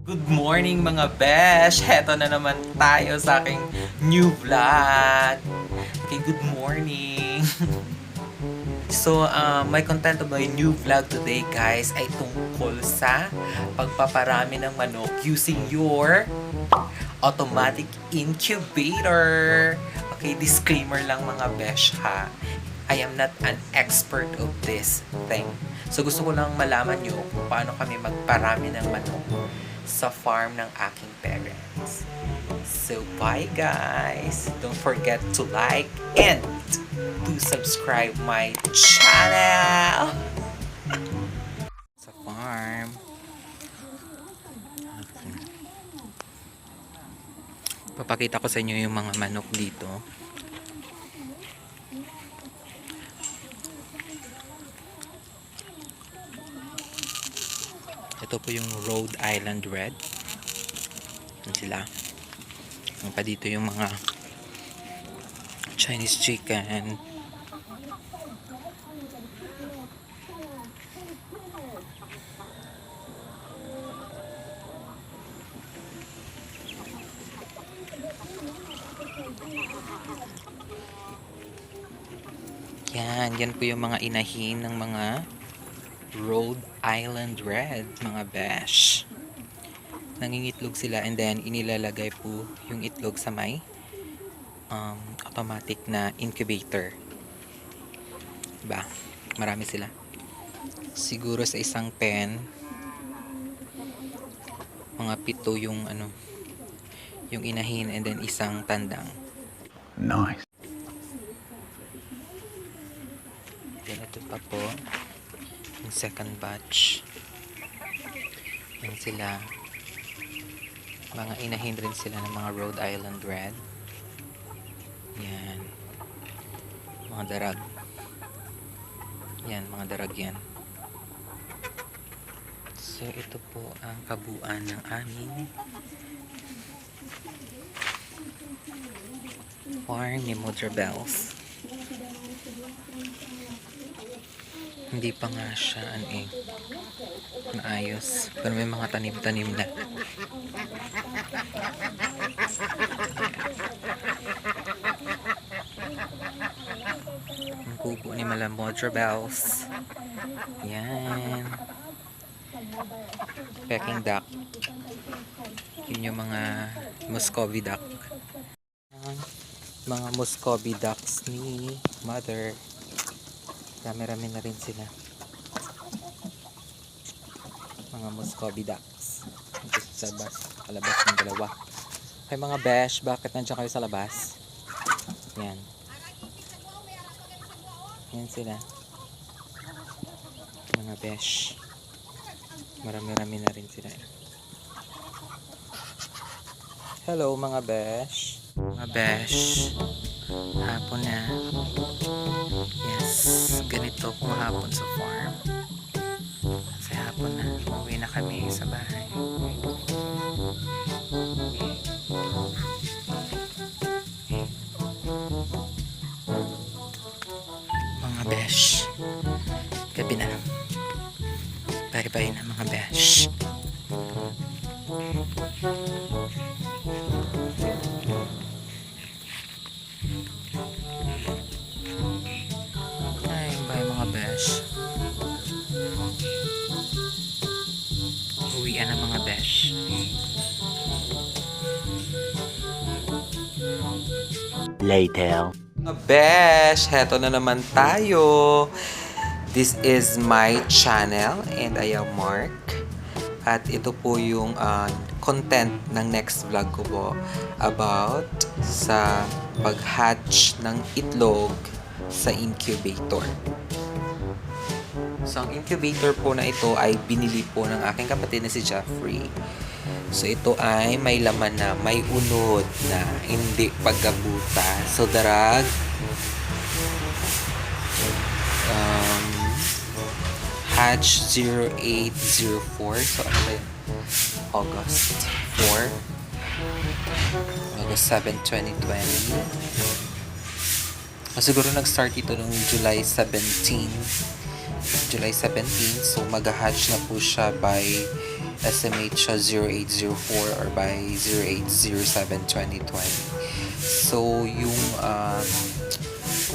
Good morning mga besh! Heto na naman tayo sa aking new vlog. Okay, good morning! My content of my new vlog today guys ay tungkol sa pagpaparami ng manok using your automatic incubator. Okay, disclaimer lang mga besh ha. I am not an expert of this thing. So gusto ko lang malaman nyo kung paano kami magparami ng manok sa farm ng aking parents. So bye guys! Don't forget to like and to subscribe my channel! Sa farm. Papakita ko sa inyo yung mga manok dito. Ito po yung Rhode Island Red. Yan sila. Yan pa dito yung mga Chinese chicken. Yan po yung mga inahin ng mga Rhode Island Red, mga besh. Nangingitlog sila and then inilalagay po yung itlog sa may automatic na incubator. Diba? Marami sila. Siguro sa isang pen, mga 7 yung yung inahin and then isang tandang. Nice. Then ito pa po yung second batch. Yan sila. Mga inahin rin sila ng mga Rhode Island Red. Yan. Mga darag. Yan, mga darag yan. So, ito po ang kabuuan ng aming farm ni Mother Bells. Hindi pa nga siya naayos. Pero may mga tanim-tanim na. Ang kubo ni Mala Mother Bells. Yan. Peking duck. Yun yung mga Muscovy duck. Mga Muscovy ducks ni Mother. Dami-rami na rin sila. Mga Muscovy ducks. Ito sa labas. Kalabas ng dalawa. Okay mga besh, bakit nandiyan kayo sa labas? Yan. Yan sila. Mga besh. Marami-rami na rin sila. Hello mga besh. Mga besh. Hapon na. Yes, ganito kung hapon sa farm. Kasi hapon na, uwi na kami sa bahay. Mga besh, gabi na. Bye-bye na mga besh. Uwian ng mga besh. Later. Mga besh, heto na naman tayo. This is my channel and I am Mark. At ito po yung content ng next vlog ko po about sa pag-hatch ng itlog sa incubator. So, ang incubator po na ito ay binili po ng aking kapatid na si Jeffrey. So, ito ay may laman na, may unod na, hindi paggabuta. So, darag, hatch 0804. So, ano ba yun? August 4. August 7, 2020. Siguro nag-start ito noong July 17. So mag-hatch na po siya by estimate siya 0804 or by 0807-2020. So, yung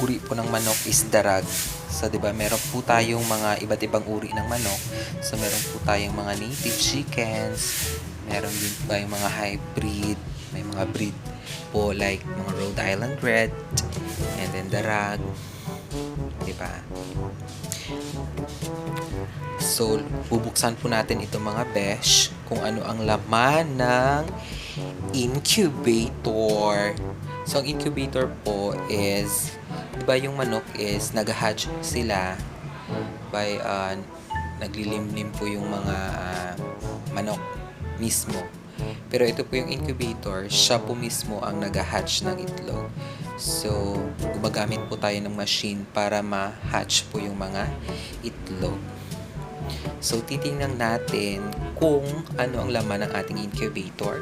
uri po ng manok is darag. So, di ba, meron po tayong mga iba't ibang uri ng manok. So, meron po tayong mga native chickens. Meron din po tayong mga hybrid. May mga breed po like mga Rhode Island Red. And then darag. Di ba? So, bubuksan po natin itong mga besh kung ano ang laman ng incubator. So, ang incubator po is, diba yung manok is nag-hatch sila by, naglilimlim po yung mga manok mismo. Pero ito po yung incubator, siya po mismo ang nag-hatch ng itlog. So, gumagamit po tayo ng machine para ma-hatch po yung mga itlog. So, titingnan natin kung ano ang laman ng ating incubator.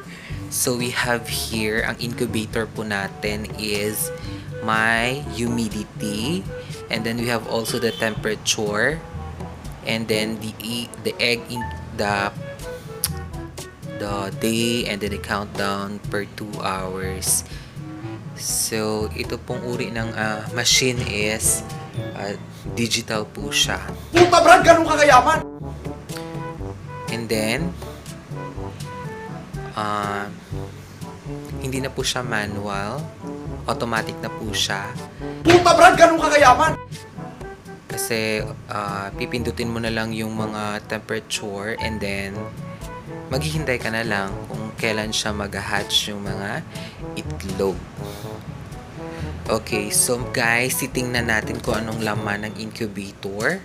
So, we have here, ang incubator po natin is my humidity. And then, we have also the temperature. And then, the egg, the day, and then the countdown per 2 hours. So, ito pong uri ng machine is digital po siya. Puta Brad, ganun ka kayaman! And then, hindi na po siya manual. Automatic na po siya. Puta Brad, ganun ka kayaman! Kasi, pipindutin mo na lang yung mga temperature and then, maghihintay ka na lang kung kailan siya mag-hatch yung mga itlog. Okay, so guys, titingnan natin kung anong laman ng incubator.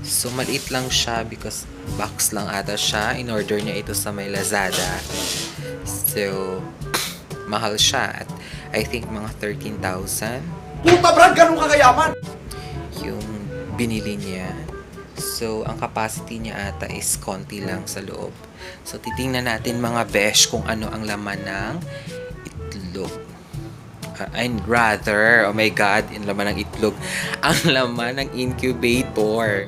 So, maliit lang siya because box lang ata siya. In-order niya ito sa may Lazada. So, mahal siya. At I think mga 13,000 Puta Brad, ganun ka kayaman! yung binili niya. So, ang capacity niya ata is konti lang sa loob. So, titingnan natin mga besh kung ano ang laman ng itlog. And rather, oh my God, yung laman ng itlog. Ang laman ng incubator.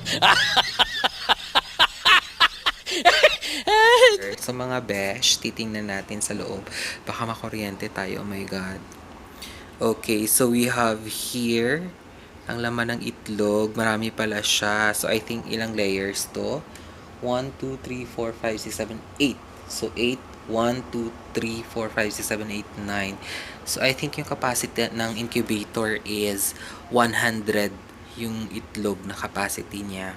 So, mga besh, titingnan natin sa loob. Baka makuryente tayo, oh my God. Okay, so we have here ang laman ng itlog. Marami pala siya. So, I think ilang layers to? 1, 2, 3, 4, 5, 6, 7, 8. So, 8. 1, 2, 3, 4, 5, 6, 7, 8, 9. So, I think yung capacity ng incubator is 100 yung itlog na capacity niya.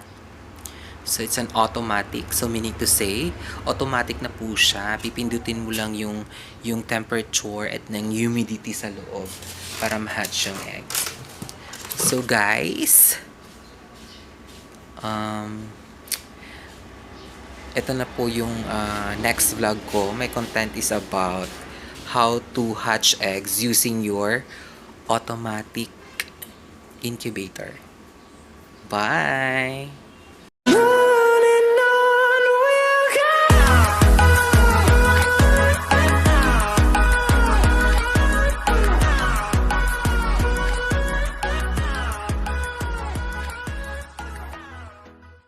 So, it's an automatic. So, meaning to say, automatic na po siya. Pipindutin mo lang yung temperature at ng humidity sa loob para ma-hatch yung eggs. So, guys, ito na po yung next vlog ko. My content is about how to hatch eggs using your automatic incubator. Bye!